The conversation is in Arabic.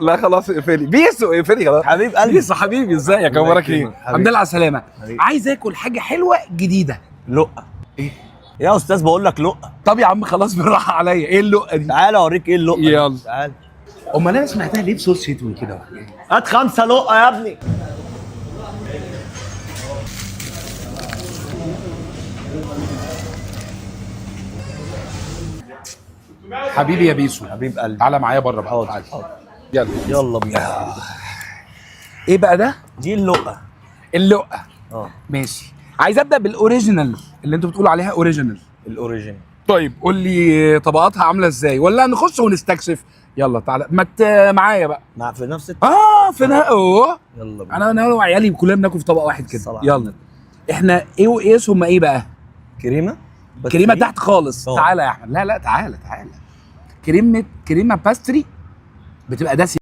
لا خلاص اقفلي بيسو، اقفلي خلاص. حبيب قلبي. بيسو حبيبي، ازيك اخبارك ايه؟ حبيبي. الحمد لله على السلامه. حبيبي. عايز اكل حاجه حلوه جديده. لقه. ايه يا استاذ بقول لك لقه. طب يا عم خلاص بالراحه عليا، ايه اللقه دي؟ تعالى اوريك ايه اللقه دي. يلا. تعالى. امال انا سمعتها ليه بصوت شتوي كده؟ هات 5 لقه يا ابني. حبيبي يا بيسو، حبيب قلبي. تعالى معايا بره بقى. حاضر. تعالى. يلا يلا بينا. ايه بقى ده؟ دي اللقه. اللقه. اه ماشي، عايز ابدا بالاوريجينال اللي انتوا بتقولوا عليها اوريجينال. الاوريجين. طيب قول لي طبقاتها عامله ازاي، ولا نخش ونستكشف؟ يلا تعالى معايا بقى. مع في نفس في اوه. يلا بينا. انا وعيالي كلنا بناكل في طبق واحد كده. الصلاة على يلا. النبي. احنا ايه وايه ثم ايه بقى؟ كريمه. كريمه تحت خالص. اه. تعالى يا احمد، لا تعالى. كريمه باستري بتبقى دسمه